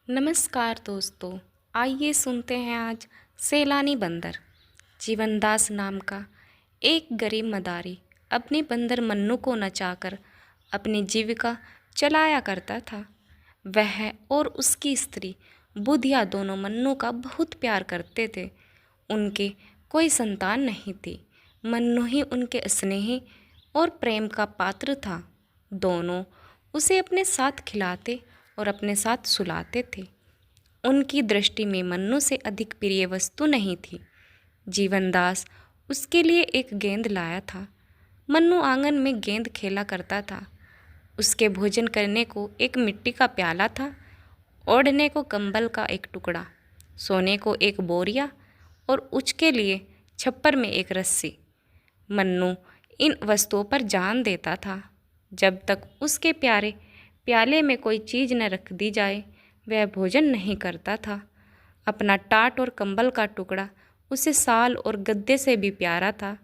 नमस्कार दोस्तों। आइए सुनते हैं आज सैलानी बंदर। जीवनदास नाम का एक गरीब मदारी अपने बंदर मन्नू को नचाकर अपनी जीविका चलाया करता था। वह और उसकी स्त्री बुधिया दोनों मन्नू का बहुत प्यार करते थे। उनके कोई संतान नहीं थी। मन्नू ही उनके स्नेही और प्रेम का पात्र था। दोनों उसे अपने साथ खिलाते और अपने साथ सुलाते थे। उनकी दृष्टि में मन्नू से अधिक प्रिय वस्तु नहीं थी। जीवनदास उसके लिए एक गेंद लाया था। मन्नू आंगन में गेंद खेला करता था। उसके भोजन करने को एक मिट्टी का प्याला था, ओढ़ने को कंबल का एक टुकड़ा, सोने को एक बोरिया और उसके लिए छप्पर में एक रस्सी। मन्नू इन वस्तुओं पर जान देता था। जब तक उसके प्यारे प्याले में कोई चीज़ न रख दी जाए वह भोजन नहीं करता था। अपना टाट और कंबल का टुकड़ा उसे साल और गद्दे से भी प्यारा था।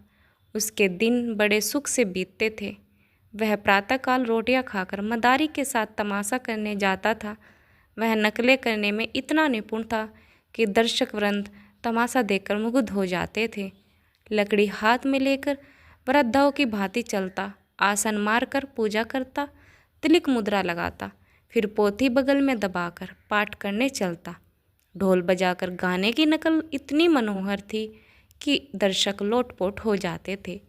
उसके दिन बड़े सुख से बीतते थे। वह प्रातःकाल रोटियां खाकर मदारी के साथ तमाशा करने जाता था। वह नकलें करने में इतना निपुण था कि दर्शक वृंद तमाशा देखकर मुग्ध हो जाते थे। लकड़ी हाथ में लेकर वृद्धाओं की भांति चलता, आसन मारकर पूजा करता, तिलक मुद्रा लगाता, फिर पोथी बगल में दबाकर पाठ करने चलता। ढोल बजाकर गाने की नकल इतनी मनोहर थी कि दर्शक लोटपोट हो जाते थे।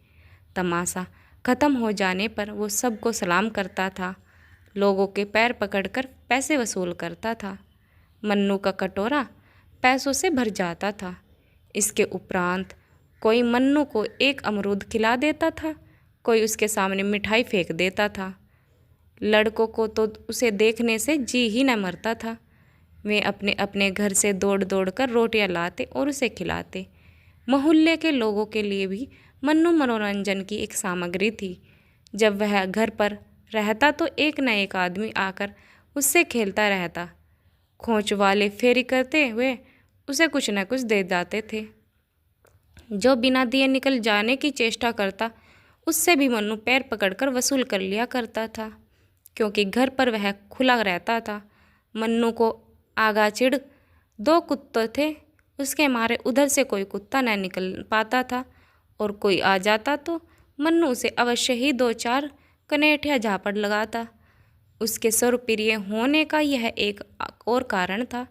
तमाशा खत्म हो जाने पर वो सबको सलाम करता था। लोगों के पैर पकड़कर पैसे वसूल करता था। मन्नू का कटोरा पैसों से भर जाता था। इसके उपरांत कोई मन्नू को एक अमरूद खिला देता था, कोई उसके सामने मिठाई फेंक देता था। लड़कों को तो उसे देखने से जी ही न मरता था। वे अपने अपने घर से दौड़ दौड़ कर रोटियां लाते और उसे खिलाते। मोहल्ले के लोगों के लिए भी मन्नू मनोरंजन की एक सामग्री थी। जब वह घर पर रहता तो एक न एक आदमी आकर उससे खेलता रहता। खोंच वाले फेरी करते हुए उसे कुछ न कुछ दे जाते थे। जो बिना दिए निकल जाने की चेष्टा करता उससे भी मन्नू पैर पकड़कर वसूल कर लिया करता था। क्योंकि घर पर वह खुला रहता था, मन्नू को आगा चिढ़ दो कुत्ते थे। उसके मारे उधर से कोई कुत्ता न निकल पाता था और कोई आ जाता तो मन्नू उसे अवश्य ही दो चार कनेठिया झापड़ लगाता। उसके सर्वप्रिय होने का यह एक और कारण था।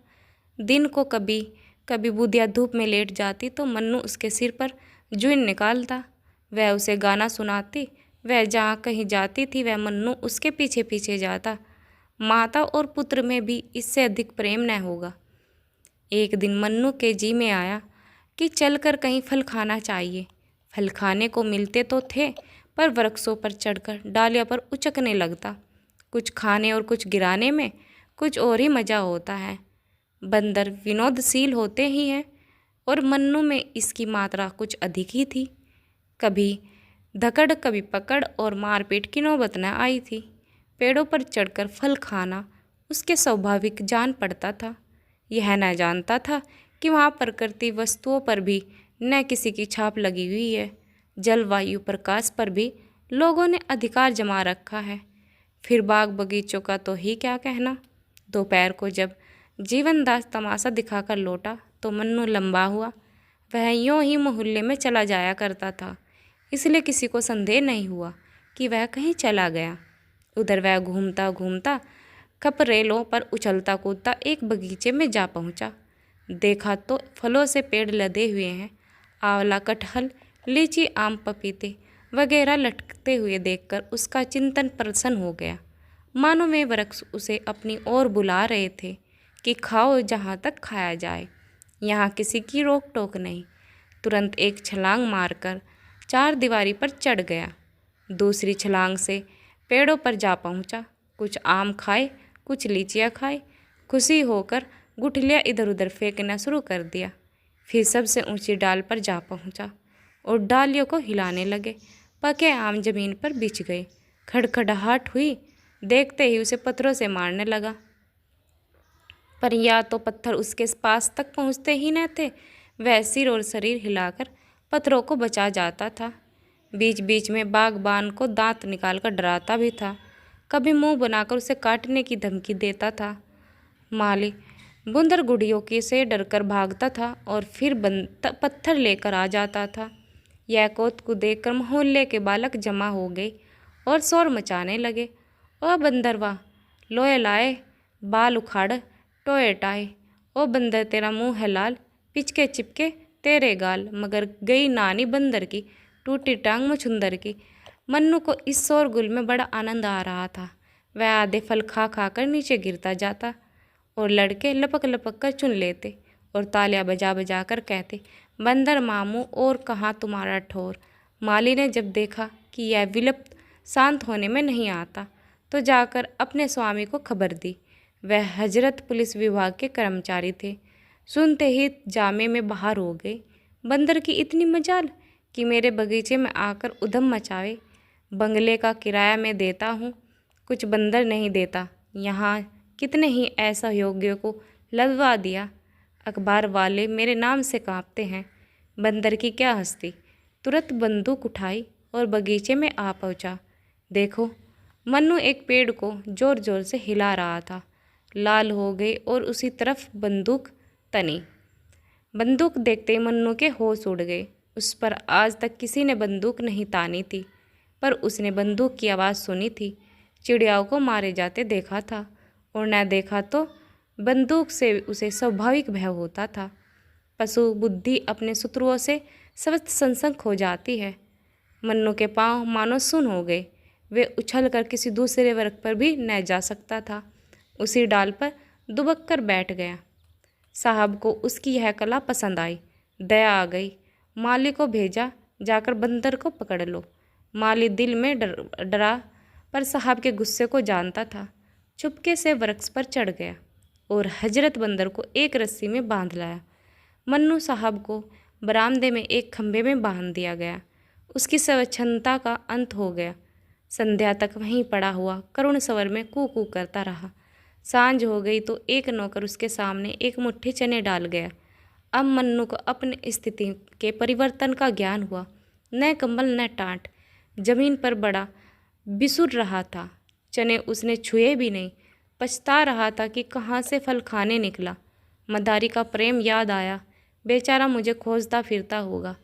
दिन को कभी कभी बुधिया धूप में लेट जाती तो मन्नू उसके सिर पर जून निकालता। वह उसे गाना सुनाती। वह जहाँ कहीं जाती थी वह मन्नू उसके पीछे पीछे जाता। माता और पुत्र में भी इससे अधिक प्रेम न होगा। एक दिन मन्नू के जी में आया कि चलकर कहीं फल खाना चाहिए। फल खाने को मिलते तो थे पर वृक्षों पर चढ़कर डालियों पर उचकने लगता। कुछ खाने और कुछ गिराने में कुछ और ही मज़ा होता है। बंदर विनोदशील होते ही हैं और मन्नू में इसकी मात्रा कुछ अधिक ही थी। कभी धकड़ कभी पकड़ और मारपीट की नौबत न आई थी। पेड़ों पर चढ़कर फल खाना उसके स्वाभाविक जान पड़ता था। यह न जानता था कि वहाँ प्रकृति वस्तुओं पर भी न किसी की छाप लगी हुई है। जलवायु प्रकाश पर भी लोगों ने अधिकार जमा रखा है। फिर बाग बगीचों का तो ही क्या कहना। दोपहर को जब जीवनदास तमाशा दिखाकर लौटा तो मन्नू लंबा हुआ। वह यूं ही मोहल्ले में चला जाया करता था, इसलिए किसी को संदेह नहीं हुआ कि वह कहीं चला गया। उधर वह घूमता घूमता खपरेलों पर उछलता कूदता एक बगीचे में जा पहुंचा। देखा तो फलों से पेड़ लदे हुए हैं। आंवला, कटहल, लीची, आम, पपीते वगैरह लटकते हुए देखकर उसका चिंतन प्रसन्न हो गया। मानो वे वृक्ष उसे अपनी ओर बुला रहे थे कि खाओ जहाँ तक खाया जाए, यहाँ किसी की रोक टोक नहीं। तुरंत एक छलांग मारकर चार दीवारी पर चढ़ गया। दूसरी छलांग से पेड़ों पर जा पहुंचा। कुछ आम खाए, कुछ लीचियाँ खाए। खुशी होकर गुठलियाँ इधर उधर फेंकना शुरू कर दिया। फिर सबसे ऊंची डाल पर जा पहुंचा और डालियों को हिलाने लगे। पके आम जमीन पर बिछ गए। खड़खड़ाहट हुई। देखते ही उसे पत्थरों से मारने लगा, पर या तो पत्थर उसके पास तक पहुंचते ही न थे। वह सिर और शरीर हिलाकर पत्थरों को बचा जाता था। बीच बीच में बागबान को दांत निकालकर डराता भी था। कभी मुंह बनाकर उसे काटने की धमकी देता था। माली बंदर गुड़ियों के से डरकर भागता था और फिर पत्थर लेकर आ जाता था। याकूत को देखकर मोहल्ले के बालक जमा हो गए और शोर मचाने लगे। ओ बंदरवा, लोए लाए, बाल उखाड़, टोए टाए। ओ बंदर, तेरा मुंह है लाल, पिचके चिपके तेरे गाल। मगर गई नानी बंदर की, टूटी टांग मछुंदर की। मन्नू को इस शोरगुल में बड़ा आनंद आ रहा था। वह आधे फल खा खा कर नीचे गिरता जाता और लड़के लपक लपक कर चुन लेते और तालियां बजा बजा कर कहते, बंदर मामू और कहाँ तुम्हारा ठोर। माली ने जब देखा कि यह विलुप्त शांत होने में नहीं आता तो जाकर अपने स्वामी को खबर दी। वह हजरत पुलिस विभाग के कर्मचारी थे। सुनते ही जामे में बाहर हो गए। बंदर की इतनी मजाल कि मेरे बगीचे में आकर उधम मचावे। बंगले का किराया मैं देता हूँ, कुछ बंदर नहीं देता। यहाँ कितने ही ऐसा योग्य को लदवा दिया। अखबार वाले मेरे नाम से कांपते हैं। बंदर की क्या हस्ती। तुरंत बंदूक उठाई और बगीचे में आ पहुँचा। देखो, मन्नू एक पेड़ को जोर जोर से हिला रहा था। लाल हो गई और उसी तरफ बंदूक तनी। बंदूक देखते ही मन्नू के होश उड़ गए। उस पर आज तक किसी ने बंदूक नहीं तानी थी, पर उसने बंदूक की आवाज़ सुनी थी। चिड़ियाओं को मारे जाते देखा था और न देखा तो बंदूक से उसे स्वाभाविक भय होता था। पशु बुद्धि अपने शत्रुओं से सवस्त संसंग हो जाती है। मन्नू के पांव मानो सुन हो गए। वे उछलकर किसी दूसरे वर्ग पर भी न जा सकता था। उसी डाल पर दुबक कर बैठ गया। साहब को उसकी यह कला पसंद आई। दया आ गई। माली को भेजा, जाकर बंदर को पकड़ लो। माली दिल में डरा पर साहब के गुस्से को जानता था। चुपके से वृक्ष पर चढ़ गया और हजरत बंदर को एक रस्सी में बांध लाया। मन्नू साहब को बरामदे में एक खंभे में बांध दिया गया। उसकी स्वच्छंदता का अंत हो गया। संध्या तक वहीं पड़ा हुआ करुण स्वर में कू कू करता रहा। सांझ हो गई तो एक नौकर उसके सामने एक मुट्ठी चने डाल गया। अब मन्नू को अपनी स्थिति के परिवर्तन का ज्ञान हुआ। न कंबल न टाट, जमीन पर बड़ा बिसुर रहा था। चने उसने छुए भी नहीं। पछता रहा था कि कहाँ से फल खाने निकला। मदारी का प्रेम याद आया। बेचारा मुझे खोजता फिरता होगा।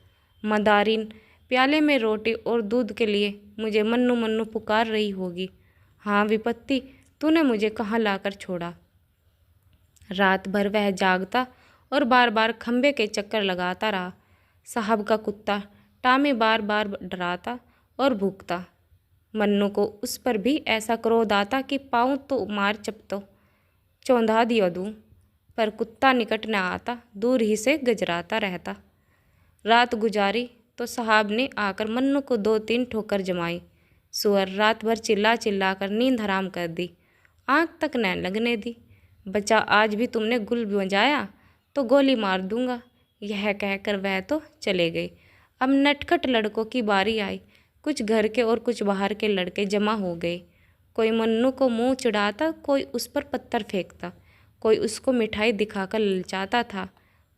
मदारिन प्याले में रोटी और दूध के लिए मुझे मन्नू मन्नू पुकार रही होगी। हाँ विपत्ति, तूने मुझे कहाँ लाकर छोड़ा। रात भर वह जागता और बार बार खंबे के चक्कर लगाता रहा। साहब का कुत्ता टामे बार बार डराता और भूखता। मन्नू को उस पर भी ऐसा क्रोध आता कि पाऊँ तो मार चपतो चौंधा दिया दूँ, पर कुत्ता निकट न आता, दूर ही से गजराता रहता। रात गुजारी तो साहब ने आकर मन्नू को 2-3 ठोकर जमाई। सुअर रात भर चिल्ला चिल्ला कर नींद हराम कर दी, आँख तक न लगने दी। बच्चा, आज भी तुमने गुल बजाया तो गोली मार दूंगा। यह कहकर वह तो चले गए। अब नटखट लड़कों की बारी आई। कुछ घर के और कुछ बाहर के लड़के जमा हो गए। कोई मन्नू को मुंह चिढ़ाता, कोई उस पर पत्थर फेंकता, कोई उसको मिठाई दिखाकर ललचाता था।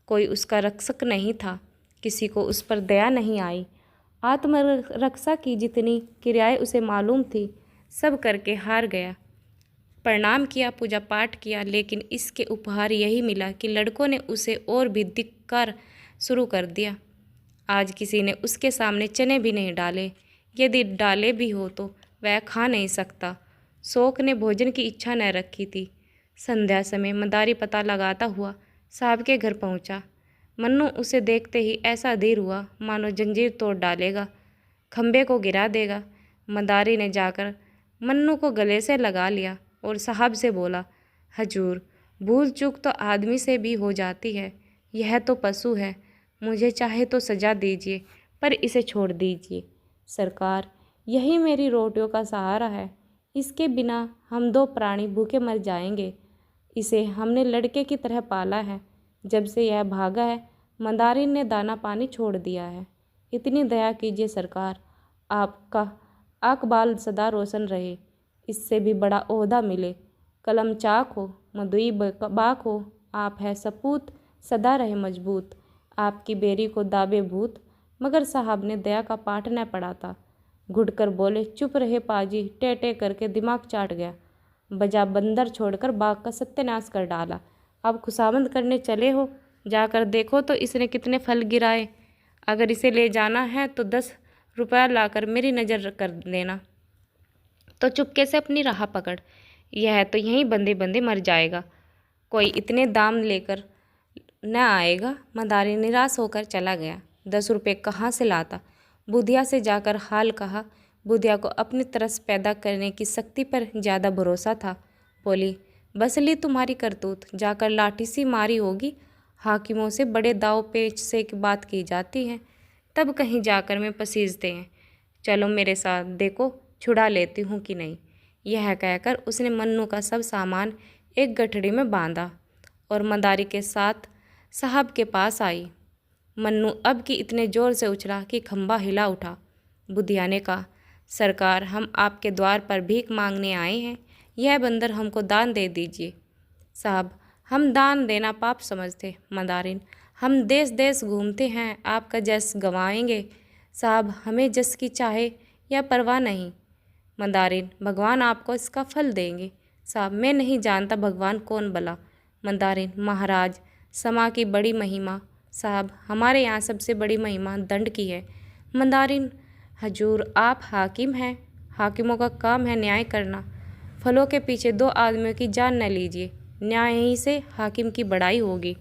कोई उसका रक्षक नहीं था। किसी को उस पर दया नहीं आई। आत्मरक्षा की जितनी क्रियाएं उसे मालूम थी, सब करके हार गया। प्रणाम किया, पूजा पाठ किया, लेकिन इसके उपहार यही मिला कि लड़कों ने उसे और भी धिक्कार शुरू कर दिया। आज किसी ने उसके सामने चने भी नहीं डाले। यदि डाले भी हो तो वह खा नहीं सकता। शौक ने भोजन की इच्छा न रखी थी। संध्या समय मदारी पता लगाता हुआ साहब के घर पहुंचा। मन्नू उसे देखते ही ऐसा अधीर हुआ मानो जंजीर तोड़ डालेगा, खंबे को गिरा देगा। मदारी ने जाकर मन्नू को गले से लगा लिया और साहब से बोला, हजूर, भूल चूक तो आदमी से भी हो जाती है। यह तो पशु है। मुझे चाहे तो सजा दीजिए, पर इसे छोड़ दीजिए। सरकार, यही मेरी रोटियों का सहारा है। इसके बिना हम 2 प्राणी भूखे मर जाएंगे। इसे हमने लड़के की तरह पाला है। जब से यह भागा है, मंदारिन ने दाना पानी छोड़ दिया है। इतनी दया कीजिए सरकार। आपका आकबाल सदा रोशन रहे। इससे भी बड़ा ओहदा मिले। कलम चाक हो, मदुई बाक हो, आप है सपूत, सदा रहे मजबूत। आपकी बेरी को दाबे भूत। मगर साहब ने दया का पाठ न पढ़ा था। घुटकर बोले, चुप रहे पाजी, टे टे करके दिमाग चाट गया। बजा बंदर छोड़कर बाघ का सत्यानाश कर डाला। अब खुशामद करने चले हो, जाकर देखो तो इसने कितने फल गिराए। अगर इसे ले जाना है तो 10 रुपया लाकर मेरी नज़र कर देना। तो चुपके से अपनी राह पकड़, यह तो यहीं बंदे बंदे मर जाएगा, कोई इतने दाम लेकर न आएगा। मदारी निराश होकर चला गया। 10 रुपये कहाँ से लाता? बुधिया से जाकर हाल कहा। बुधिया को अपनी तरस पैदा करने की शक्ति पर ज़्यादा भरोसा था। बोली, बसली तुम्हारी करतूत, जाकर लाठी सी मारी होगी। हाकिमों से बड़े दाव पेच से बात की जाती है, तब कहीं जाकर में पसीजते हैं। चलो मेरे साथ, देखो छुड़ा लेती हूँ कि नहीं। यह कहकर उसने मन्नू का सब सामान एक गठड़ी में बांधा और मदारी के साथ साहब के पास आई। मन्नू अब की इतने ज़ोर से उछला कि खंबा हिला उठा। बुधिया ने कहा, सरकार, हम आपके द्वार पर भीख मांगने आए हैं, यह बंदर हमको दान दे दीजिए। साहब, हम दान देना पाप समझते। मदारिन, हम देश देश घूमते हैं, आपका जस गंवाएंगे। साहब, हमें जस की चाहे या परवाह नहीं। मंदारिन, भगवान आपको इसका फल देंगे। साहब, मैं नहीं जानता भगवान कौन भला। मंदारिन, महाराज, समा की बड़ी महिमा। साहब, हमारे यहाँ सबसे बड़ी महिमा दंड की है। मंदारिन, हजूर, आप हाकिम हैं, हाकिमों का काम है न्याय करना। फलों के पीछे 2 आदमियों की जान न लीजिए, न्याय ही से हाकिम की बड़ाई होगी।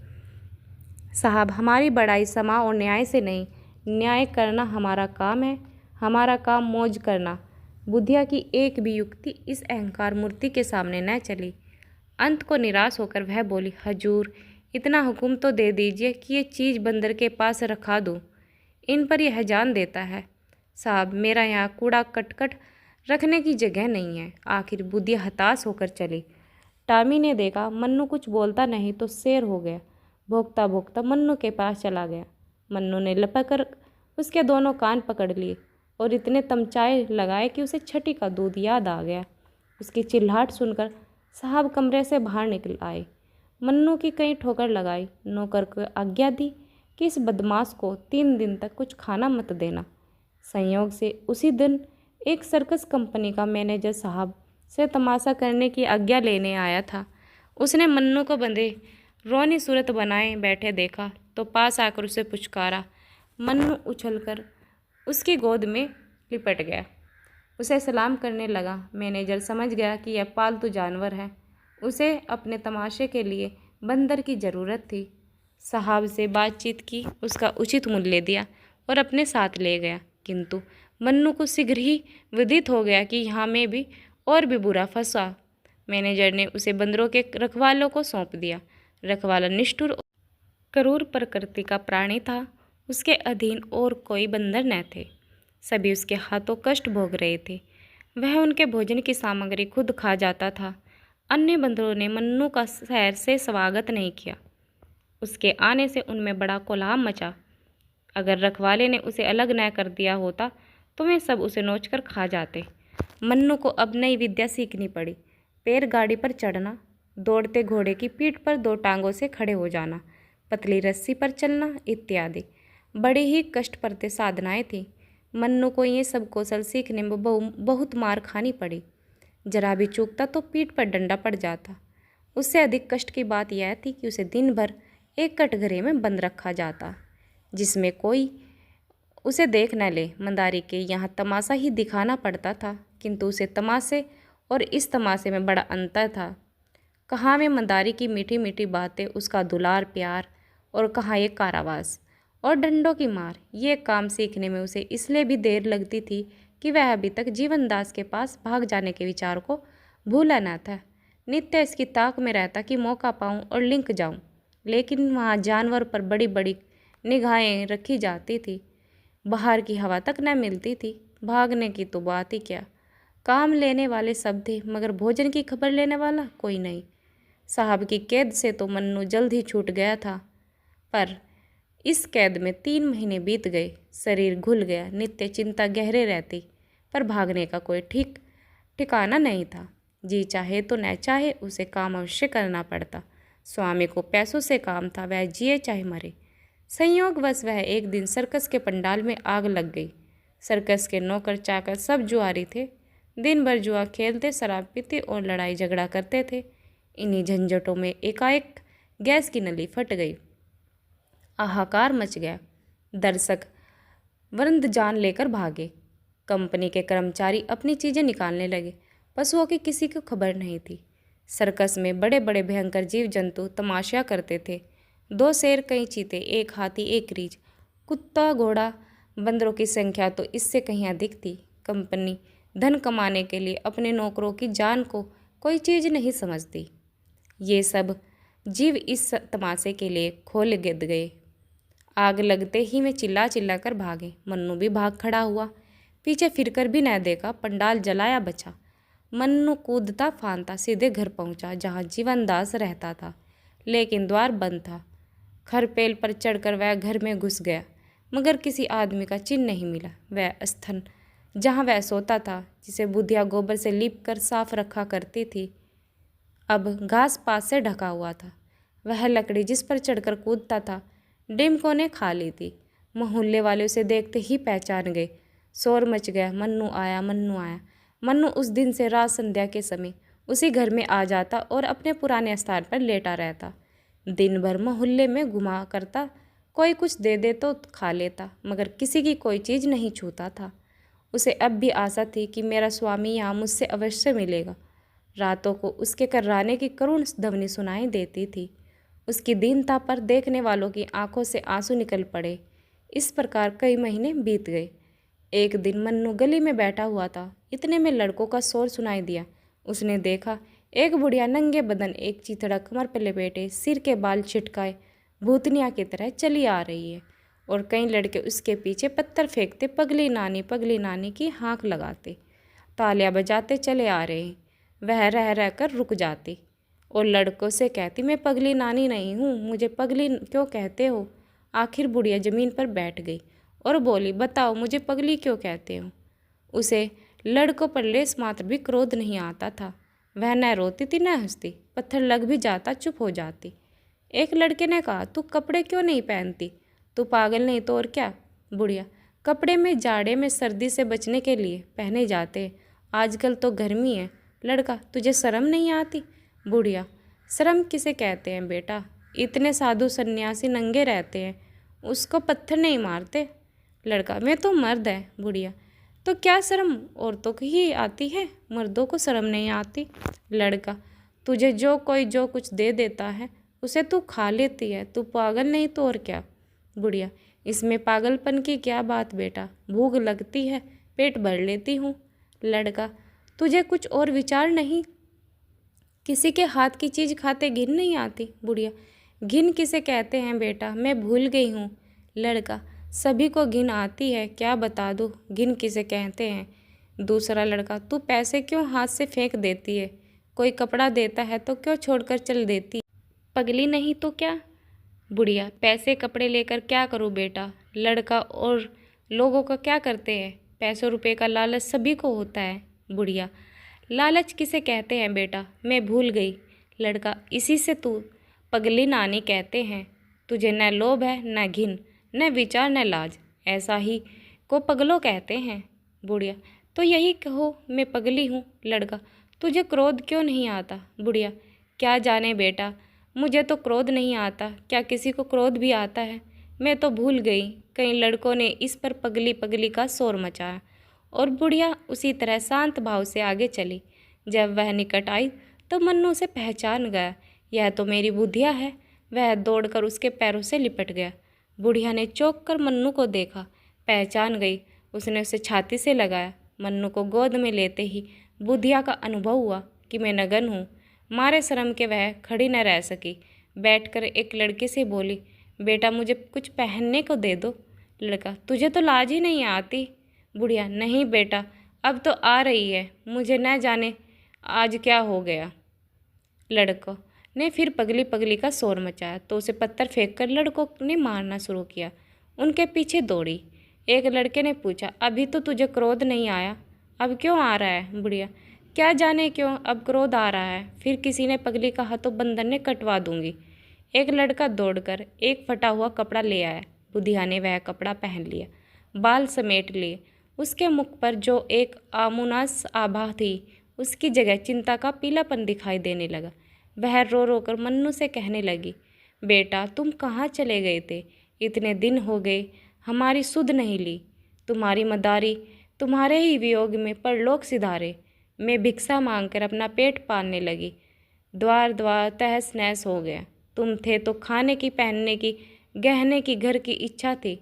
साहब, हमारी बड़ाई समा और न्याय से नहीं, न्याय करना हमारा काम है, हमारा काम मौज करना। बुधिया की एक भी युक्ति इस अहंकार मूर्ति के सामने न चली। अंत को निराश होकर वह बोली, हजूर, इतना हुक्म तो दे दीजिए कि ये चीज़ बंदर के पास रखा दूँ, इन पर यह जान देता है। साहब, मेरा यहाँ कूड़ा कटकट रखने की जगह नहीं है। आखिर बुधिया हताश होकर चली। टामी ने देखा मन्नू कुछ बोलता नहीं तो शेर हो गया। भोंकता भोंकता मन्नू के पास चला गया। मन्नू ने लपक कर उसके दोनों कान पकड़ लिए और इतने तमचाए लगाए कि उसे छठी का दूध याद आ गया। उसकी चिल्लाहट सुनकर साहब कमरे से बाहर निकल आए। मन्नू की कई ठोकर लगाई। नौकर को आज्ञा दी कि इस बदमाश को 3 दिन तक कुछ खाना मत देना। संयोग से उसी दिन एक सर्कस कंपनी का मैनेजर साहब से तमाशा करने की आज्ञा लेने आया था। उसने मन्नू को बंधे रोनी सूरत बनाए बैठे देखा तो पास आकर उसे पुचकारा। मन्नू उछलकर उसकी गोद में लिपट गया, उसे सलाम करने लगा। मैनेजर समझ गया कि यह पालतू जानवर है, उसे अपने तमाशे के लिए बंदर की ज़रूरत थी। साहब से बातचीत की, उसका उचित मूल्य दिया और अपने साथ ले गया। किंतु मन्नू को शीघ्र ही विदित हो गया कि यहाँ में भी और भी बुरा फंसा। मैनेजर ने उसे बंदरों के रखवालों को सौंप दिया। रखवाला निष्ठुर और क्रूर प्रकृति का प्राणी था। उसके अधीन और कोई बंदर न थे। सभी उसके हाथों कष्ट भोग रहे थे। वह उनके भोजन की सामग्री खुद खा जाता था। अन्य बंदरों ने मन्नू का शहर से स्वागत नहीं किया। उसके आने से उनमें बड़ा कोलाहल मचा। अगर रखवाले ने उसे अलग न कर दिया होता तो वे सब उसे नोचकर खा जाते। मन्नू को अब नई विद्या सीखनी पड़ी। पैर गाड़ी पर चढ़ना, दौड़ते घोड़े की पीठ पर 2 टांगों से खड़े हो जाना, पतली रस्सी पर चलना इत्यादि बड़ी ही कष्टप्रद साधनाएं थीं। मन्नू को ये सब कौशल सीखने में बहुत मार खानी पड़ी। जरा भी चूकता तो पीठ पर डंडा पड़ जाता। उससे अधिक कष्ट की बात यह थी कि उसे दिन भर एक कटघरे में बंद रखा जाता, जिसमें कोई उसे देख न ले। मंदारी के यहाँ तमाशा ही दिखाना पड़ता था, किंतु उसे तमाशे और इस तमाशे में बड़ा अंतर था। कहाँ में मंदारी की मीठी मीठी बातें, उसका दुलार प्यार, और कहाँ ये कारावास और डंडों की मार। ये काम सीखने में उसे इसलिए भी देर लगती थी कि वह अभी तक जीवनदास के पास भाग जाने के विचार को भूला न था। नित्य इसकी ताक में रहता कि मौका पाऊं और लिंक जाऊं, लेकिन वहाँ जानवर पर बड़ी बड़ी निगाहें रखी जाती थी। बाहर की हवा तक न मिलती थी। भागने की तो बात ही क्या। काम लेने वाले सब थे, मगर भोजन की खबर लेने वाला कोई नहीं। साहब की कैद से तो मन्नू जल्द ही छूट गया था, पर इस कैद में 3 महीने बीत गए। शरीर घुल गया। नित्य चिंता गहरे रहती, पर भागने का कोई ठीक ठिकाना नहीं था। जी चाहे तो न चाहे उसे काम अवश्य करना पड़ता। स्वामी को पैसों से काम था, वह जिए चाहे मरे। संयोगवश वह एक दिन सर्कस के पंडाल में आग लग गई। सर्कस के नौकर चाकर सब जुआरी थे। दिन भर जुआ खेलते, शराब पीते और लड़ाई झगड़ा करते थे। इन्हीं झंझटों में एकाएक गैस की नली फट गई। हाहाकार मच गया। दर्शक वृंद जान लेकर भागे। कंपनी के कर्मचारी अपनी चीज़ें निकालने लगे। पशुओं की किसी को खबर नहीं थी। सर्कस में बड़े बड़े भयंकर जीव जंतु तमाशा करते थे। 2 शेर, कई चीते, 1 हाथी, 1 रीछ, कुत्ता, घोड़ा, बंदरों की संख्या तो इससे कहीं अधिक थी। कंपनी धन कमाने के लिए अपने नौकरों की जान को कोई चीज़ नहीं समझती। ये सब जीव इस तमाशे के लिए खोल गिद गए। आग लगते ही वे चिल्ला चिल्ला कर भागे। मन्नू भी भाग खड़ा हुआ। पीछे फिरकर भी न देखा। पंडाल जलाया बचा। मन्नू कूदता फांदता सीधे घर पहुंचा जहां जीवनदास रहता था, लेकिन द्वार बंद था। खरपेल पर चढ़कर वह घर में घुस गया, मगर किसी आदमी का चिन्ह नहीं मिला। वह स्थन जहां वह सोता था, जिसे बुधिया गोबर से लीप कर साफ रखा करती थी, अब घास पात से ढका हुआ था। वह लकड़ी जिस पर चढ़कर कूदता था, डिम्को ने खा ली थी। मोहल्ले वाले उसे देखते ही पहचान गए। शोर मच गया, मन्नू आया, मन्नू आया। मन्नू उस दिन से रात संध्या के समय उसी घर में आ जाता और अपने पुराने स्थान पर लेटा रहता। दिन भर मोहल्ले में घुमा करता। कोई कुछ दे दे तो खा लेता, मगर किसी की कोई चीज़ नहीं छूता था। उसे अब भी आशा थी कि मेरा स्वामी यहाँ मुझसे अवश्य मिलेगा। रातों को उसके कर्राने की करुण ध्वनि सुनाई देती थी। उसकी दीनता पर देखने वालों की आंखों से आंसू निकल पड़े। इस प्रकार कई महीने बीत गए। एक दिन मन्नू गली में बैठा हुआ था। इतने में लड़कों का शोर सुनाई दिया। उसने देखा, एक बुढ़िया नंगे बदन, एक चिथड़ा कमर पर लपेटे, सिर के बाल छिटकाए, भूतनिया की तरह चली आ रही है, और कई लड़के उसके पीछे पत्थर फेंकते, पगली नानी की हाँक लगाते, तालियां बजाते चले आ रहे हैं। वह रह रह कर रुक जाती और लड़कों से कहती, मैं पगली नानी नहीं हूँ, मुझे पगली क्यों कहते हो? आखिर बुढ़िया ज़मीन पर बैठ गई और बोली, बताओ मुझे पगली क्यों कहते हो? उसे लड़कों पर लेस मात्र भी क्रोध नहीं आता था। वह न रोती थी न हंसती। पत्थर लग भी जाता, चुप हो जाती। एक लड़के ने कहा, तू कपड़े क्यों नहीं पहनती? तू पागल नहीं तो और क्या? बुढ़िया, कपड़े में जाड़े में सर्दी से बचने के लिए पहने जाते, आजकल तो गर्मी है। लड़का, तुझे शर्म नहीं आती? बुढ़िया, शर्म किसे कहते हैं बेटा? इतने साधु सन्यासी नंगे रहते हैं, उसको पत्थर नहीं मारते। लड़का, मैं तो मर्द है। बुढ़िया, तो क्या शर्म औरतों की ही आती है, मर्दों को शर्म नहीं आती? लड़का, तुझे जो कोई जो कुछ दे देता है उसे तू खा लेती है, तू पागल नहीं तो और क्या? बुढ़िया, इसमें पागलपन की क्या बात बेटा? भूख लगती है, पेट भर लेती हूँ। लड़का, तुझे कुछ और विचार नहीं? किसी के हाथ की चीज़ खाते घिन नहीं आती? बुढ़िया, घिन किसे कहते हैं बेटा, मैं भूल गई हूँ। लड़का, सभी को घिन आती है, क्या बता दूँ घिन किसे कहते हैं? दूसरा लड़का, तू पैसे क्यों हाथ से फेंक देती है? कोई कपड़ा देता है तो क्यों छोड़कर चल देती? पगली नहीं तो क्या? बुढ़िया, पैसे कपड़े लेकर क्या करूँ बेटा? लड़का, और लोगों का क्या करते हैं? पैसों रुपए का लालच सभी को होता है। बुढ़िया, लालच किसे कहते हैं बेटा, मैं भूल गई। लड़का, इसी से तू पगली नानी कहते हैं। तुझे न लोभ है, न घिन, न विचार, न लाज, ऐसा ही को पगलो कहते हैं। बुढ़िया, तो यही कहो मैं पगली हूँ। लड़का, तुझे क्रोध क्यों नहीं आता? बुढ़िया, क्या जाने बेटा, मुझे तो क्रोध नहीं आता, क्या किसी को क्रोध भी आता है? मैं तो भूल गई। कई लड़कों ने इस पर पगली पगली का शोर मचाया और बुढ़िया उसी तरह शांत भाव से आगे चली। जब वह निकट आई तो मन्नू उसे पहचान गया। यह तो मेरी बुधिया है। वह दौड़कर उसके पैरों से लिपट गया। बुढ़िया ने चौंक कर मन्नू को देखा, पहचान गई। उसने उसे छाती से लगाया। मन्नू को गोद में लेते ही बुधिया का अनुभव हुआ कि मैं नग्न हूँ। मारे शर्म के वह खड़ी न रह सकी। बैठकर एक लड़के से बोली, बेटा मुझे कुछ पहनने को दे दो। लड़का, तुझे तो लाज ही नहीं आती। बुढ़िया, नहीं बेटा, अब तो आ रही है, मुझे न जाने आज क्या हो गया। लड़कों ने फिर पगली पगली का शोर मचाया तो उसे पत्थर फेंककर लड़कों ने मारना शुरू किया। उनके पीछे दौड़ी। एक लड़के ने पूछा, अभी तो तुझे क्रोध नहीं आया, अब क्यों आ रहा है? बुढ़िया, क्या जाने क्यों अब क्रोध आ रहा है। फिर किसी ने पगली कहा तो बंदर ने कटवा दूंगी। एक लड़का दौड़कर एक फटा हुआ कपड़ा ले आया। बुधिया ने वह कपड़ा पहन लिया, बाल समेट लिए। उसके मुख पर जो एक आमुनास आभा थी, उसकी जगह चिंता का पीलापन दिखाई देने लगा। वह रो रो कर मन्नू से कहने लगी, बेटा तुम कहाँ चले गए थे? इतने दिन हो गए हमारी सुध नहीं ली। तुम्हारी मदारी तुम्हारे ही वियोग में परलोक सिधारे। मैं भिक्षा मांगकर अपना पेट पालने लगी। द्वार द्वार तहस नहस हो गया। तुम थे तो खाने की, पहनने की, गहने की, घर की इच्छा थी।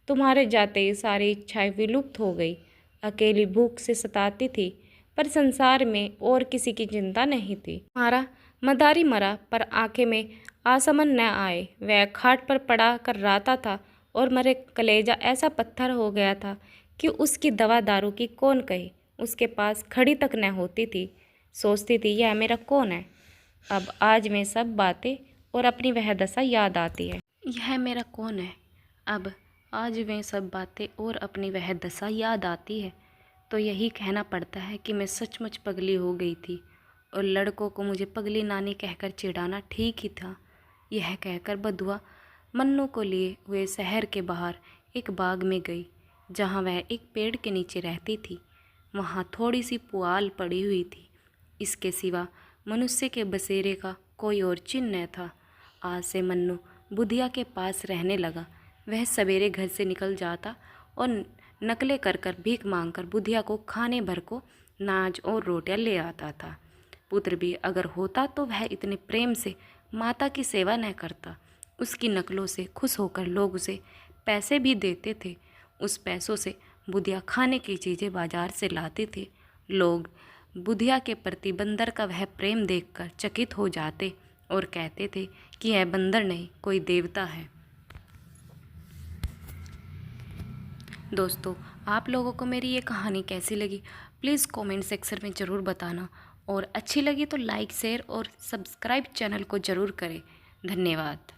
तुम्हारे जाते ही सारी इच्छाएं विलुप्त हो गई। अकेली भूख से सताती थी, पर संसार में और किसी की चिंता नहीं थी। तुम्हारा मदारी मरा, पर आंखें में आसमन न आए। वह खाट पर पड़ा कर राता था और मरे कलेजा ऐसा पत्थर हो गया था कि उसकी दवा दारू की कौन कहे। उसके पास खड़ी तक न होती थी। सोचती थी यह मेरा कौन है। अब आज में सब बातें और अपनी वह दशा याद आती है। यह मेरा कौन है। अब आज में सब बातें और अपनी वह दशा याद आती है। तो यही कहना पड़ता है कि मैं सचमुच पगली हो गई थी और लड़कों को मुझे पगली नानी कहकर चिढ़ाना ठीक ही था। यह कहकर बधुआ मन्नू को लिए हुए शहर के बाहर एक बाग में गई, जहाँ वह एक पेड़ के नीचे रहती थी। वहाँ थोड़ी सी पुआल पड़ी हुई थी। इसके सिवा मनुष्य के बसेरे का कोई और चिन्ह न था। आज से मन्नू बुधिया के पास रहने लगा। वह सवेरे घर से निकल जाता और नकलें कर कर भीख मांगकर बुधिया को खाने भर को नाज और रोटियां ले आता था। पुत्र भी अगर होता तो वह इतने प्रेम से माता की सेवा न करता। उसकी नकलों से खुश होकर लोग उसे पैसे भी देते थे। उस पैसों से बुधिया खाने की चीज़ें बाजार से लाते थे। लोग बुधिया के प्रति बंदर का वह प्रेम देखकर चकित हो जाते और कहते थे कि यह बंदर नहीं, कोई देवता है। दोस्तों, आप लोगों को मेरी ये कहानी कैसी लगी प्लीज़ कमेंट सेक्शन में ज़रूर बताना, और अच्छी लगी तो लाइक, शेयर और सब्सक्राइब चैनल को ज़रूर करें। धन्यवाद।